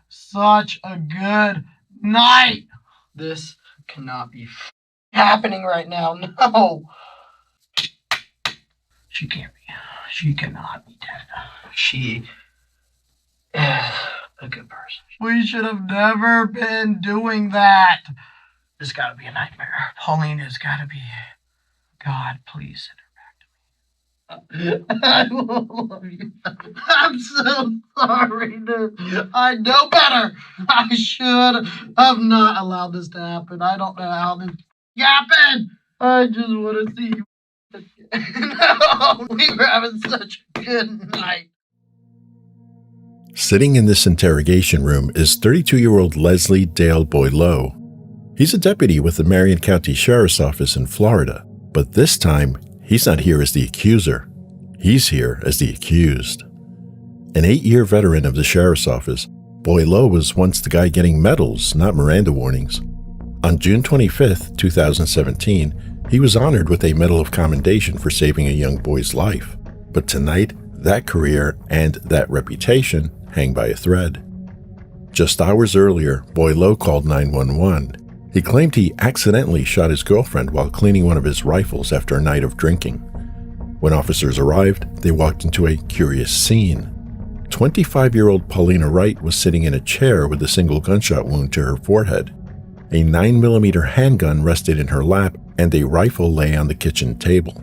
such a good night. This cannot be happening right now. No. She can't be. She cannot be dead. She is a good person. We should have never been doing that. This has got to be a nightmare. Paulina's got to be. God, please send her back to me. I love you. I'm so sorry, dude. I know better. I should have not allowed this to happen. I don't know how this happened. I just want to see you. No, we were having such a good night. Sitting in this interrogation room is 32-year-old Leslie Dale Boileau. He's a deputy with the Marion County Sheriff's Office in Florida, but this time, he's not here as the accuser. He's here as the accused. An 8-year veteran of the Sheriff's Office, Boileau was once the guy getting medals, not Miranda warnings. On June 25, 2017, he was honored with a Medal of Commendation for saving a young boy's life. But tonight, that career and that reputation hang by a thread. Just hours earlier, Boileau called 911. He claimed he accidentally shot his girlfriend while cleaning one of his rifles after a night of drinking. When officers arrived, they walked into a curious scene. 25-year-old Polina Wright was sitting in a chair with a single gunshot wound to her forehead. A 9mm handgun rested in her lap, and a rifle lay on the kitchen table.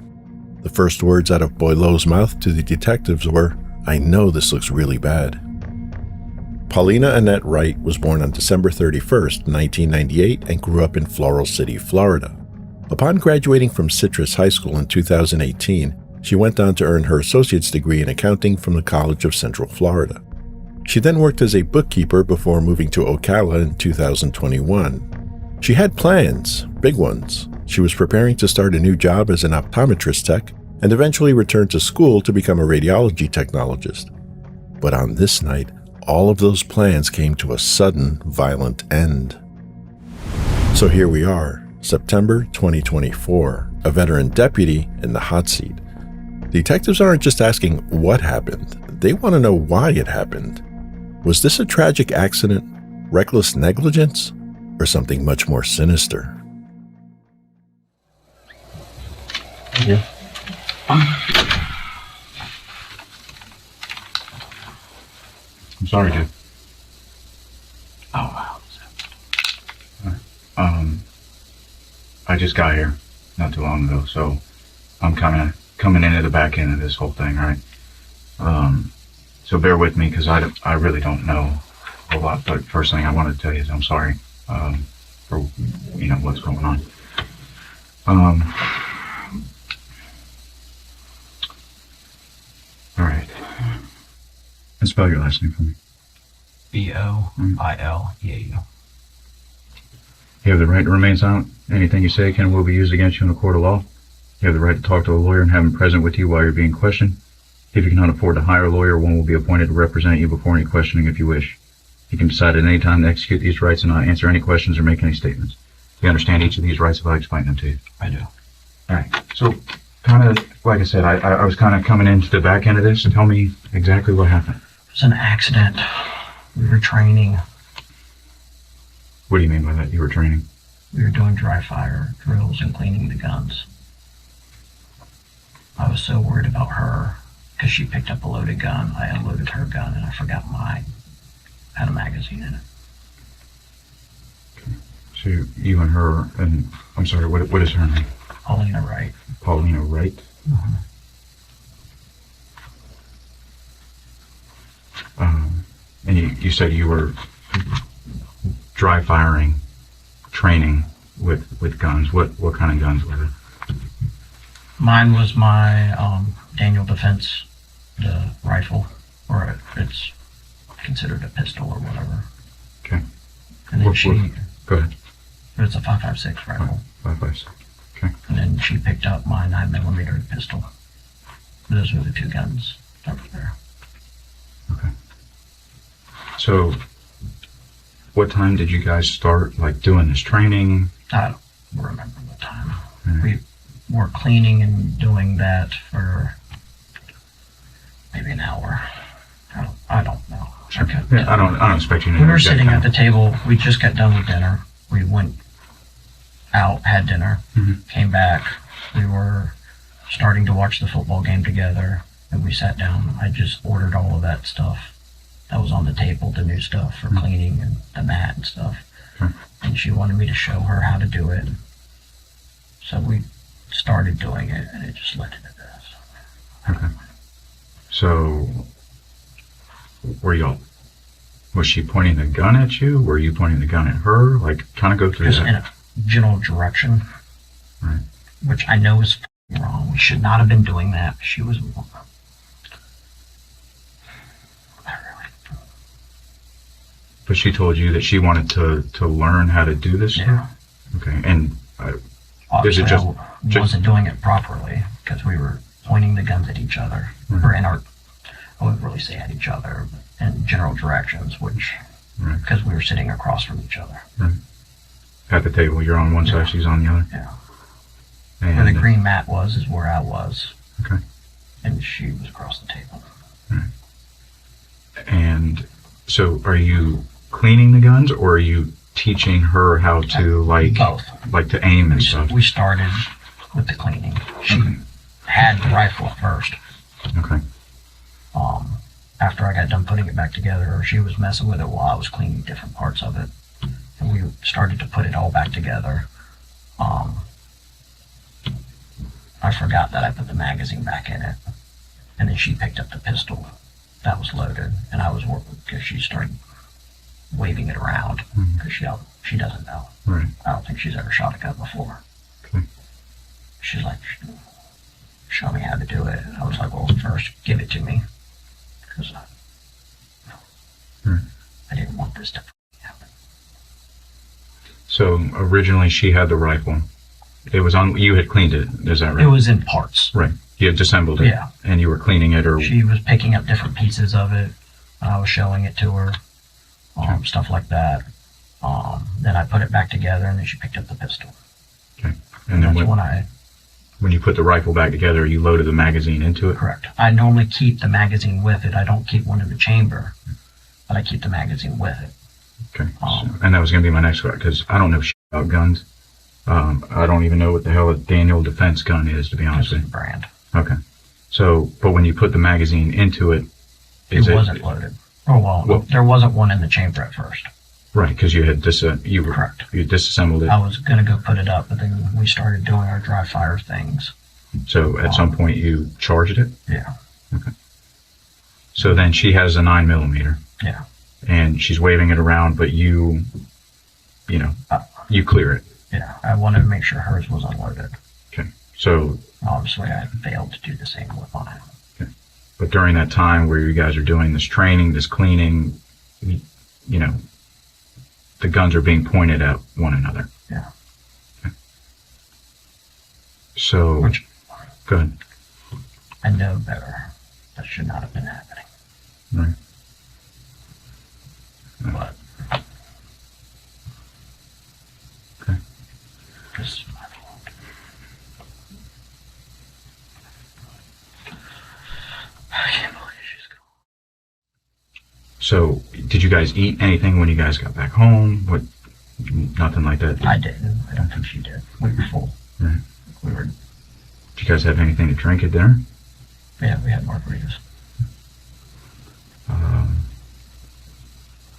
The first words out of Boileau's mouth to the detectives were, "I know this looks really bad." Paulina Annette Wright was born on December 31st, 1998, and grew up in Floral City, Florida. Upon graduating from Citrus High School in 2018, she went on to earn her associate's degree in accounting from the College of Central Florida. She then worked as a bookkeeper before moving to Ocala in 2021. She had plans, big ones. She was preparing to start a new job as an optometrist tech and eventually return to school to become a radiology technologist. But on this night, all of those plans came to a sudden, violent end. So here we are, September 2024, a veteran deputy in the hot seat. Detectives aren't just asking what happened, they want to know why it happened. Was this a tragic accident, reckless negligence, or something much more sinister? Yeah. I'm sorry, dude. Oh, wow. I just got here not too long ago, so I'm kind of coming into the back end of this whole thing, right? So bear with me, because I really don't know a lot, but first thing I wanted to tell you is I'm sorry for, what's going on. All right. And spell your last name for me. Boileau. You have the right to remain silent. Anything you say can and will be used against you in a court of law. You have the right to talk to a lawyer and have him present with you while you're being questioned. If you cannot afford to hire a lawyer, one will be appointed to represent you before any questioning if you wish. You can decide at any time to execute these rights and not answer any questions or make any statements. Do you understand each of these rights if I explain them to you? I do. All right. So, kind of, like I said, I was kind of coming into the back end of this. Tell me exactly what happened. It was an accident. We were training. What do you mean by that? You were training? We were doing dry fire drills and cleaning the guns. I was so worried about her because she picked up a loaded gun. I unloaded her gun and I forgot mine had a magazine in it. Okay. So you and her, and I'm sorry, what is her name? Polina Wright. Polina Wright? Mm-hmm. And you said you were dry firing, training with guns. What kind of guns were they? Mine was my Daniel Defense, the rifle, or it's considered a pistol or whatever. Okay. And then go ahead. It's a 5.56 rifle. 5.56. Okay. And then she picked up my 9mm pistol. Those were the two guns that were there. Okay. So, what time did you guys start, doing this training? I don't remember what time. We were cleaning and doing that for maybe an hour. I don't know. Sure. Okay. Yeah, I don't expect you to We know were exact sitting at time. the table. We just got done with dinner. We went out, had dinner, Mhm. came back. We were starting to watch the football game together, and we sat down. I just ordered all of that stuff that was on the table, the new stuff for cleaning and the mat and stuff. Sure. And she wanted me to show her how to do it. So we started doing it, and it just led to this. Okay. So, was she pointing the gun at you? Were you pointing the gun at her? Like, kind of go through Just that. in a general direction, Right. which I know is wrong. We should not have been doing that. She was. But she told you that she wanted to learn how to do this? Yeah. Okay. And Obviously, just- I wasn't doing it properly because we were pointing the guns at each other, Right. or in our. I wouldn't really say at each other, but in general directions, which Right. because we were sitting across from each other. at the table, you're on one side, she's on the other? Yeah. And, Where the green mat was is where I was. Okay. And she was across the table. And so are you cleaning the guns, or are you teaching her how to Both. like to aim and stuff? We started with the cleaning. She had the rifle at first. Okay. After I got done putting it back together, she was messing with it while I was cleaning different parts of it. And we started to put it all back together. I forgot that I put the magazine back in it. And then she picked up the pistol that was loaded. And I was working because she started waving it around because she doesn't know. Right. I don't think she's ever shot a gun before. Okay. She's like, show me how to do it. I was like, well, first give it to me. Because I didn't want this to happen. So originally she had the rifle. It was on, you had cleaned it, is that right? It was in parts. Right. You had disassembled it. Yeah. And you were cleaning it, or She was picking up different pieces of it. I was showing it to her. Stuff like that. Then I put it back together, and then she picked up the pistol. okay. And then That's when you put the rifle back together, you loaded the magazine into it? correct. I normally keep the magazine with it. I don't keep one in the chamber, but I keep the magazine with it. Okay. And that was going to be my next question, because I don't know shit about guns. I don't even know what the hell a Daniel Defense gun is, to be honest This with is the brand. you. Okay. So, but when you put the magazine into it, It wasn't loaded. Oh, well, there wasn't one in the chamber at first. Right, because you had Correct. you disassembled it. I was going to go put it up, but then we started doing our dry fire things. So at some point you charged it. Yeah. So then she has a 9mm. Yeah. And she's waving it around, but you clear it. Yeah. I wanted to make sure hers was unloaded. Okay. So, Obviously, I failed to do the same with mine. but during that time where you guys are doing this training, this cleaning, the guns are being pointed at one another. Yeah. Okay. So, Which go ahead. I know better. That should not have been happening. Right. But. Okay. This is my fault. I can't believe she's gone. So, did you guys eat anything when you guys got back home? What? Nothing like that? I didn't. I don't think she did. We were full. Right. We were. Did you guys have anything to drink at dinner? Yeah, we had margaritas.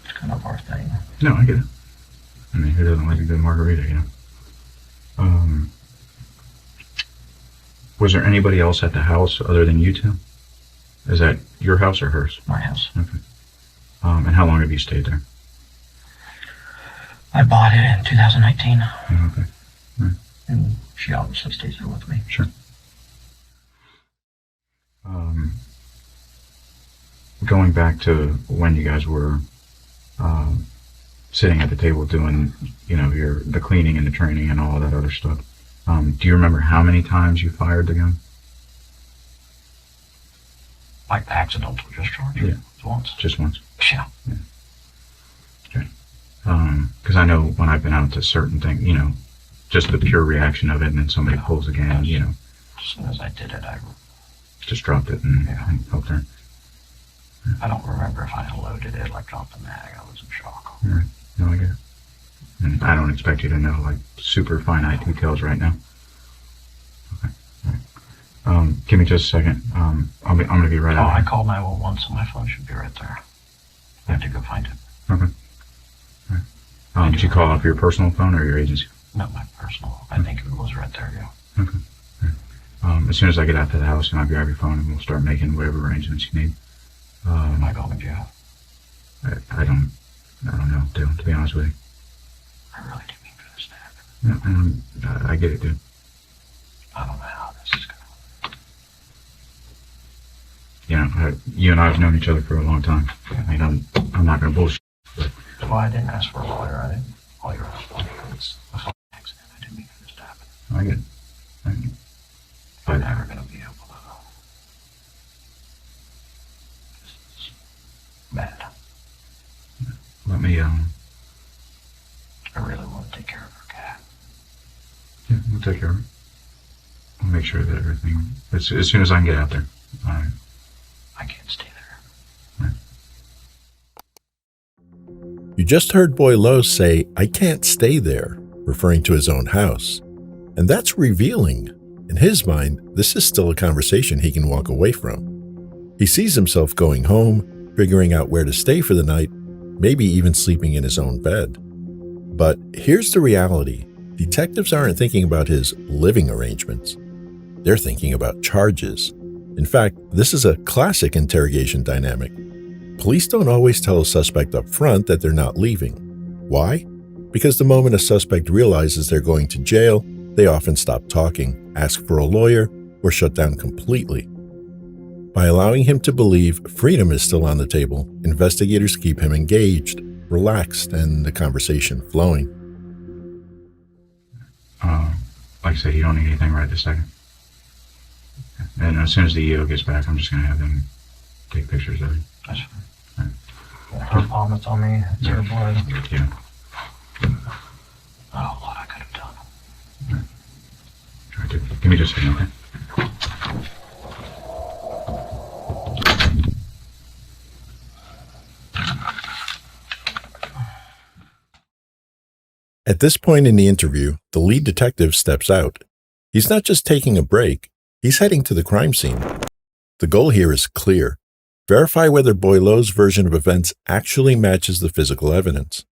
It's kind of our thing. No, I get it. I mean, who doesn't like a good margarita, Was there anybody else at the house other than you two? Is that your house or hers? My house. Okay. And how long have you stayed there? I bought it in 2019, Oh, okay. and she obviously stays there with me. Sure. Going back to when you guys were sitting at the table doing, the cleaning and the training and all of that other stuff, do you remember how many times you fired the gun? Like the accidental discharge? Yeah. Once. Just once? Yeah. Okay. Because I know when I've been out to certain things, just the pure reaction of it, and then somebody pulls again, As soon as I did it, I just dropped it and Yeah. and helped her. I don't remember if I unloaded it, like dropped the mag. I was in shock. All right. No, I get it. And I don't expect you to know like super finite details right now. Okay. All right. Give me just a second. I'm gonna be right Oh, out. I called 911, so my phone should be right there. I have to go find it. Okay. All right. Did you call off your personal phone or your agency? No, my personal. I think it was right there, yeah. Okay. All right. As soon as I get out to the house, and I'll grab your phone and we'll start making whatever arrangements you need. Am I going to jail? I don't know, dude, to be honest with you. I really didn't mean for this to happen. Yeah, I get it, dude. I don't know how this is going. You know, you and I have known each other for a long time. I mean, I'm not gonna bullshit. Well, I didn't ask for a lawyer. I didn't. All you're asking for is a fucking accident. I didn't mean for this to happen. I get it. I get it. I'm never going to be able to. This is bad. Let me, I really want to take care of her cat. yeah, we'll take care of it. We'll make sure that everything, as soon as I can get out there. All right. I can't stay there. You just heard Boileau say, "I can't stay there," referring to his own house. And that's revealing. In his mind, this is still a conversation he can walk away from. He sees himself going home, figuring out where to stay for the night, maybe even sleeping in his own bed. But here's the reality. Detectives aren't thinking about his living arrangements. They're thinking about charges. In fact, this is a classic interrogation dynamic. Police don't always tell a suspect up front that they're not leaving. Why? Because the moment a suspect realizes they're going to jail, they often stop talking, ask for a lawyer, or shut down completely. By allowing him to believe freedom is still on the table, investigators keep him engaged, relaxed, and the conversation flowing. Like I said, you don't need anything right this second. And as soon as the EO gets back, I'm just gonna have them take pictures of it. That's fine. Her vomits on me. It's her blood. Yeah. Oh, what I could have done. Try to. Give me just a second, okay? At this point in the interview, the lead detective steps out. He's not just taking a break, he's heading to the crime scene. The goal here is clear. Verify whether Boileau's version of events actually matches the physical evidence.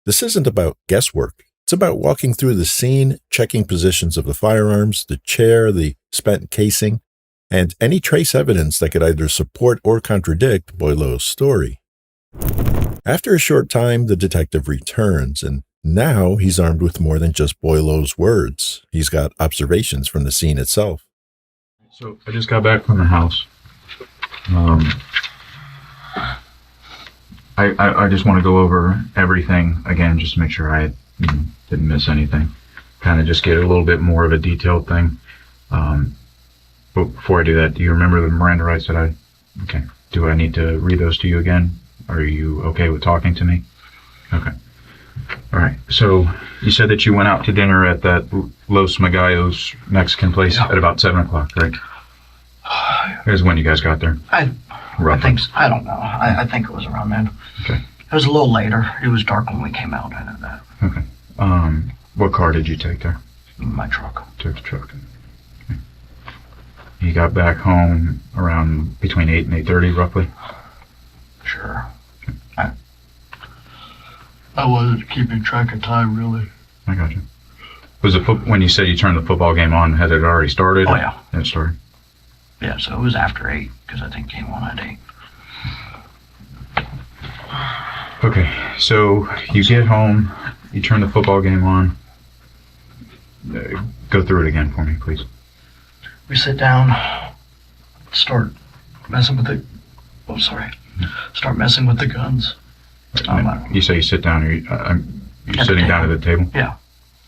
This isn't about guesswork. It's about walking through the scene, checking positions of the firearms, the chair, the spent casing, and any trace evidence that could either support or contradict Boileau's story. After a short time, the detective returns, and now he's armed with more than just Boileau's words. He's got observations from the scene itself. So I just got back from the house. I just want to go over everything again, just to make sure I didn't miss anything. Kind of just get a little bit more of a detailed thing. But before I do that, do you remember the Miranda rights that okay. Do I need to read those to you again? Are you okay with talking to me? Okay. All right. So you said that you went out to dinner at that Los Magallos Mexican place at about 7 o'clock, right? Here's when you guys got there. I Roughly. think, I don't know. I think it was around then. Okay. It was a little later. It was dark when we came out. I know that. Okay. What car did you take there? My truck. Took the truck. Okay. You got back home around between 8 and 8:30, roughly? Sure. I wasn't keeping track of time, really. I got you. Was it when you said you turned the football game on, had it already started? Oh, yeah. It started? Yeah, so it was after 8, because I think game 1 at 8. Okay, so you get home, you turn the football game on. Go through it again for me, please. We sit down, start messing with the... Oh, sorry. Start messing with the guns. You say you sit down, are you sitting down at the table? Yeah.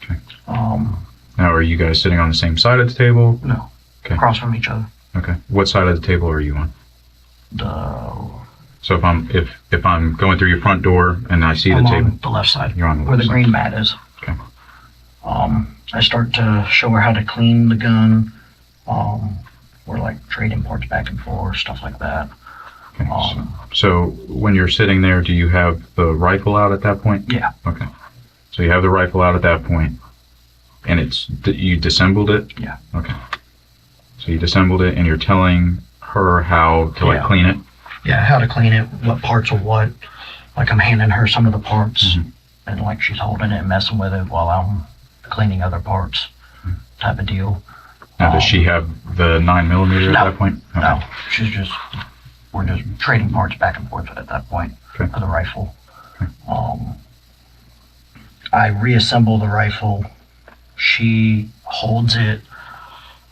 Okay. Now, are you guys sitting on the same side of the table? No. Okay. Across from each other. Okay. What side of the table are you on? So if I'm going through your front door and I see the table, on the left side. You're on the where left the side. green mat is. Okay. I start to show her how to clean the gun. We're like trading parts back and forth, stuff like that. Okay. So when you're sitting there, do you have the rifle out at that point? Yeah. Okay. So you have the rifle out at that point, and you disassembled it? Yeah. Okay. So you disassembled it, and you're telling her how to like clean it? Yeah, how to clean it, what parts of what. Like I'm handing her some of the parts, and like she's holding it and messing with it while I'm cleaning other parts, type of deal. Now, does she have the 9mm at that point? Okay. No, we're just trading parts back and forth at that point of the rifle. Okay. I reassemble the rifle. She holds it,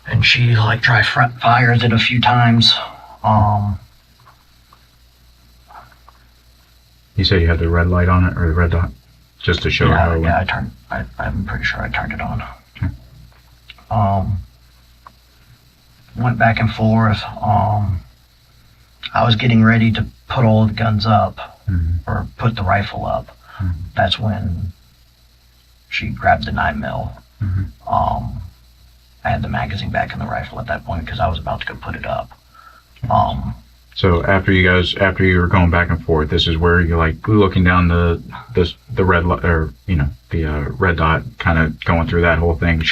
and she like dry fires it a few times. You said you had the red light on it, or the red dot, just to show her how it went? Yeah, I'm pretty sure I turned it on. Okay. Went back and forth. I was getting ready to put all the guns up, or put the rifle up. That's when she grabbed the 9mm. I had the magazine back in the rifle at that point because I was about to go put it up. So after you were going back and forth, this is where you're like looking down the red light, or the red dot, kind of going through that whole thing.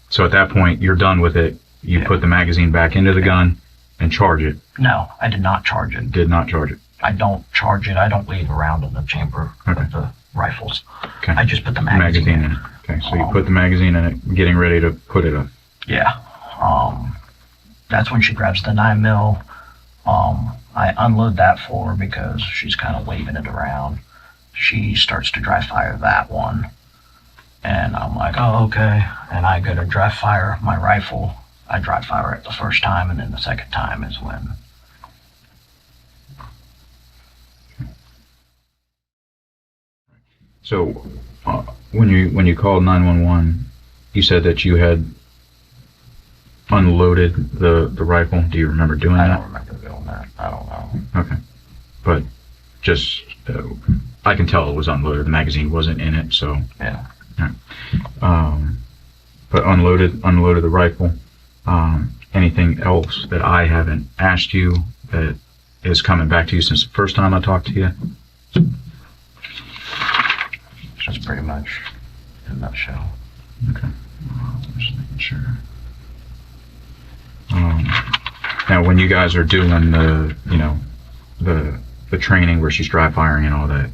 So at that point, you're done with it. You put the magazine back into the gun and charge it. No, I did not charge it. Did not charge it. I don't charge it. I don't leave around in the chamber with the rifles. Okay. I just put the magazine in. Okay, so you put the magazine in it, getting ready to put it up. Yeah. That's when she grabs the 9mm. I unload that for her because she's kind of waving it around. She starts to dry fire that one. And I'm like, oh, okay. And I go to dry fire my rifle. I dry fire it the first time, and then the second time is when. So when you called 911, you said that you had unloaded the rifle. Do you remember doing that? I don't remember doing that. I don't know. Okay. But just, I can tell it was unloaded. The magazine wasn't in it, so. Yeah. But unloaded the rifle. Anything else that I haven't asked you that is coming back to you since the first time I talked to you? That's pretty much in a nutshell. Okay. Just making sure. Now, when you guys are doing the training where she's dry firing and all that,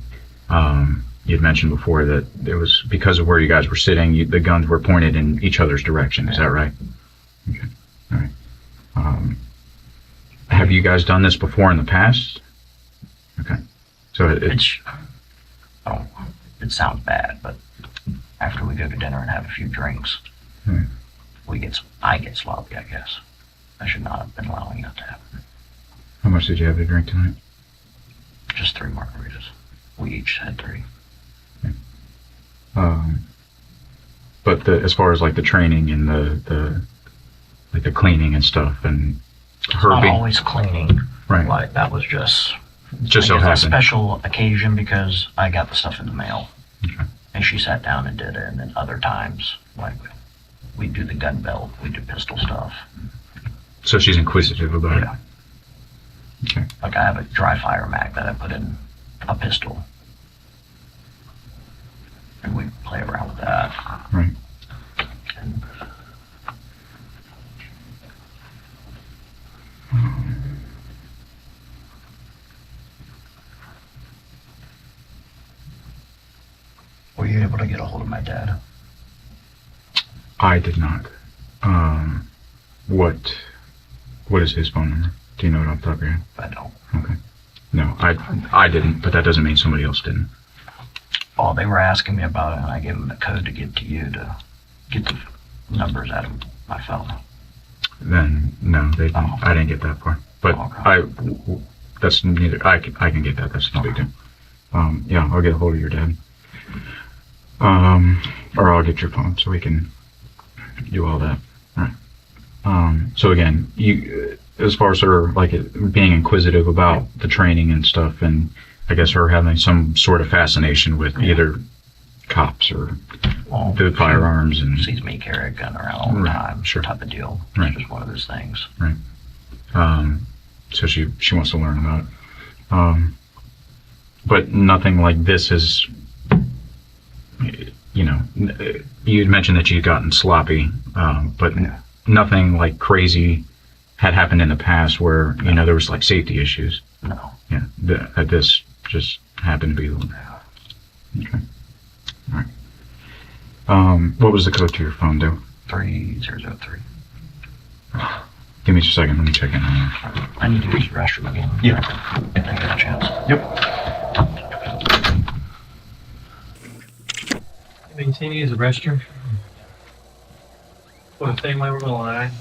you'd mentioned before that it was because of where you guys were sitting, the guns were pointed in each other's direction. Is that right? Okay. All right. Have you guys done this before in the past? Okay. So it sounds bad, but after we go to dinner and have a few drinks, I get sloppy, I guess. I should not have been allowing that to happen. How much did you have to drink tonight? Just 3 margaritas. We each had 3. Okay. But as far as like the training and the cleaning and stuff, and her not being always cleaning. Right. Like that was just so happened. A special occasion because I got the stuff in the mail. Okay. And she sat down and did it, and then other times, like we do the gun belt, we do pistol stuff. So she's inquisitive about it. Okay. Like I have a dry fire mag that I put in a pistol, and we play around with that. Right. And were you able to get a hold of my dad? I did not. What is his phone number? Do you know it off the top of your head? I don't. Okay. No, I didn't, but that doesn't mean somebody else didn't. Oh, they were asking me about it, and I gave them the code to give to you to get the numbers out of my phone. Then no, they didn't. Oh. I didn't get that far. But Okay. that's neither. I can get that. That's no big deal. Yeah, I'll get a hold of your dad. Or I'll get your phone so we can do all that. All right. So again, you, as far as her being inquisitive about the training and stuff, and I guess her having some sort of fascination with either cops or the firearms, and sees me carry a gun around all the time, sure. type of deal. Right. It's just one of those things. Right. so she wants to learn about it. But nothing like this is, you know, you'd mentioned that you'd gotten sloppy, but nothing like crazy had happened in the past where, you know, there was like safety issues. No. Yeah, that this just happened to be. Okay. All right. What was the code to your phone, Dale? 3003. Give me just a second. Let me check in. I need to use the restroom again. Yeah. If I get a chance. Yep. You see me use the restroom? What thing where we're gonna lie?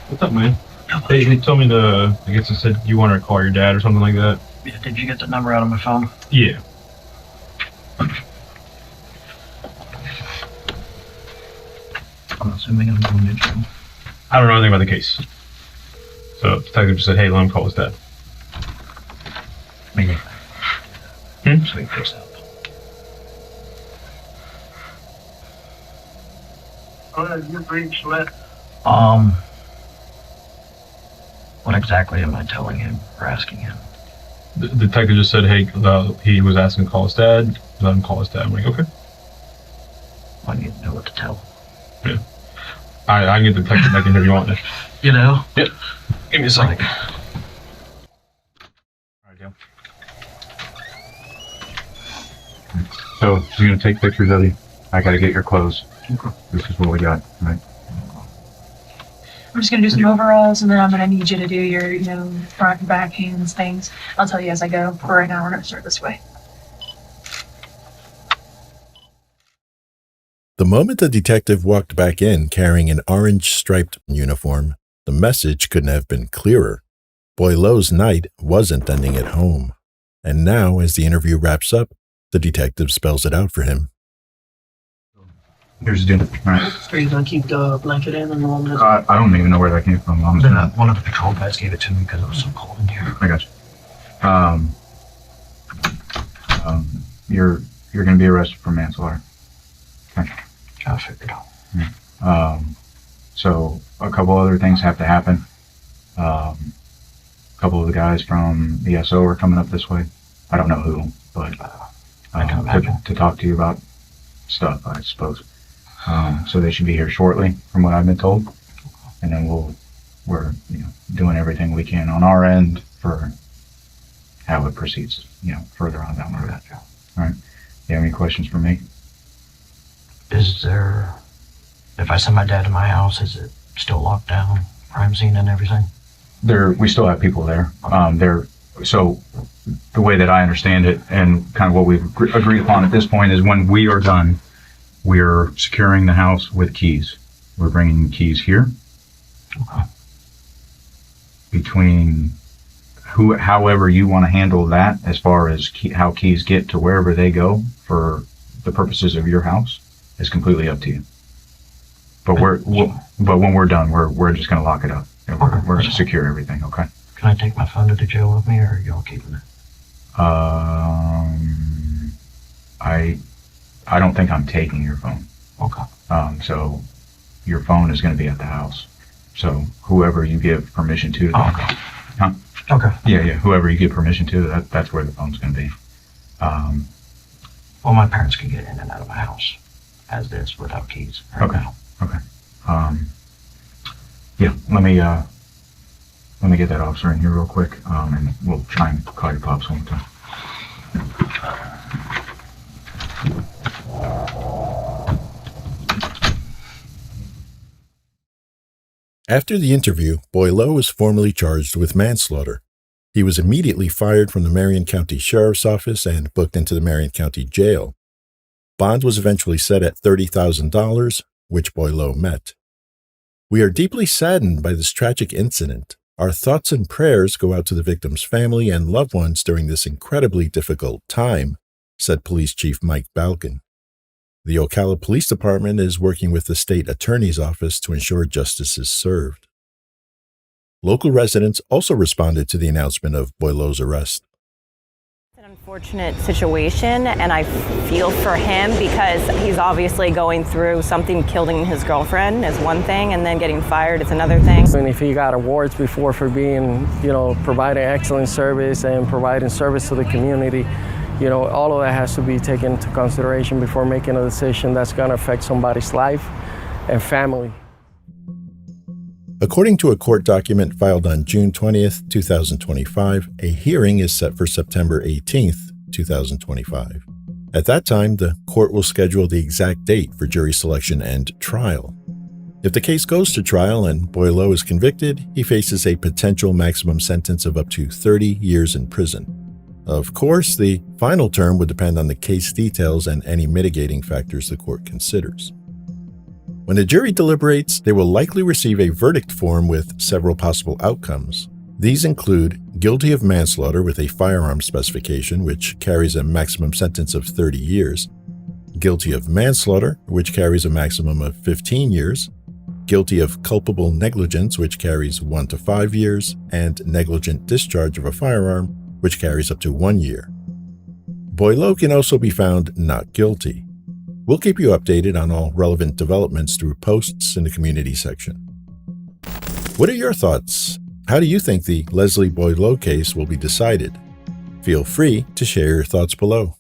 What's up, man? They told me to, I guess it said you wanted to call your dad or something like that. Yeah, did you get the number out of my phone? Yeah. I'm assuming I'm going to jail. I don't know anything about the case. So the detective just said, hey, let him call his dad. Maybe. So he picks up. You're pretty sweat. What exactly am I telling him or asking him? The detective just said, hey, he was asking to call his dad. Let him call his dad. I'm like, okay. I need to know what to tell. Yeah. I can get the detective back in here if you want it. You know? Yep. Give me a second. Like, All right, Dale. So you're gonna take pictures of you. I gotta get your clothes. This is what we got, right? I'm just gonna do some overalls, and then I'm gonna need you to do your, front and back hands things. I'll tell you as I go. For right now, we're gonna start this way. The moment the detective walked back in carrying an orange-striped uniform, the message couldn't have been clearer. Boileau's night wasn't ending at home. And now, as the interview wraps up, the detective spells it out for him. Here's the deal. All right. are you going to keep the blanket in and the woman? I don't even know where that came from. One of the patrol guys gave it to me because it was so cold in here. I got you. You're gonna be arrested for manslaughter. Okay. I figured out. So a couple other things have to happen. A couple of the guys from the SO are coming up this way. I don't know who, but I can imagine. to talk to you about stuff, I suppose. So they should be here shortly, from what I've been told. And then we're doing everything we can on our end for how it proceeds, further on down the road. All right. You have any questions for me? Is there, if I send my dad to my house, is it still locked down, crime scene and everything? We still have people there. So the way that I understand it and kind of what we've agreed upon at this point is when we are done, we're securing the house with keys. We're bringing keys here. Okay. Between however you want to handle that as far as how keys get to wherever they go for the purposes of your house is completely up to you. But but when we're done, we're just going to lock it up. And we're going to secure everything. Okay. Can I take my phone to the jail with me, or are y'all keeping it? I don't think I'm taking your phone. Okay. So your phone is going to be at the house. So whoever you give permission to. Okay. Huh? Okay. Yeah. Whoever you give permission to, that's where the phone's going to be. Well, my parents can get in and out of my house as this without keys. Okay. Now. Okay. Yeah. Let me get that officer in here real quick, and we'll try and call your pops one time. After the interview, Boileau was formally charged with manslaughter. He was immediately fired from the Marion County Sheriff's Office and booked into the Marion County Jail. Bond was eventually set at $30,000, which Boileau met. We are deeply saddened by this tragic incident. Our thoughts and prayers go out to the victim's family and loved ones during this incredibly difficult time, said Police Chief Mike Balkin. The Ocala Police Department is working with the state attorney's office to ensure justice is served. Local residents also responded to the announcement of Boileau's arrest. Unfortunate situation, and I feel for him because he's obviously going through something. Killing his girlfriend is one thing, and then getting fired is another thing. And if he got awards before for being, providing excellent service and providing service to the community, all of that has to be taken into consideration before making a decision that's going to affect somebody's life and family. According to a court document filed on June 20th, 2025, a hearing is set for September 18th, 2025. At that time, the court will schedule the exact date for jury selection and trial. If the case goes to trial and Boileau is convicted, he faces a potential maximum sentence of up to 30 years in prison. Of course, the final term would depend on the case details and any mitigating factors the court considers. When the jury deliberates, they will likely receive a verdict form with several possible outcomes. These include guilty of manslaughter with a firearm specification, which carries a maximum sentence of 30 years, guilty of manslaughter, which carries a maximum of 15 years, guilty of culpable negligence, which carries 1 to 5 years, and negligent discharge of a firearm, which carries up to 1 year. Boileau can also be found not guilty. We'll keep you updated on all relevant developments through posts in the community section. What are your thoughts? How do you think the Leslie Boileau case will be decided? Feel free to share your thoughts below.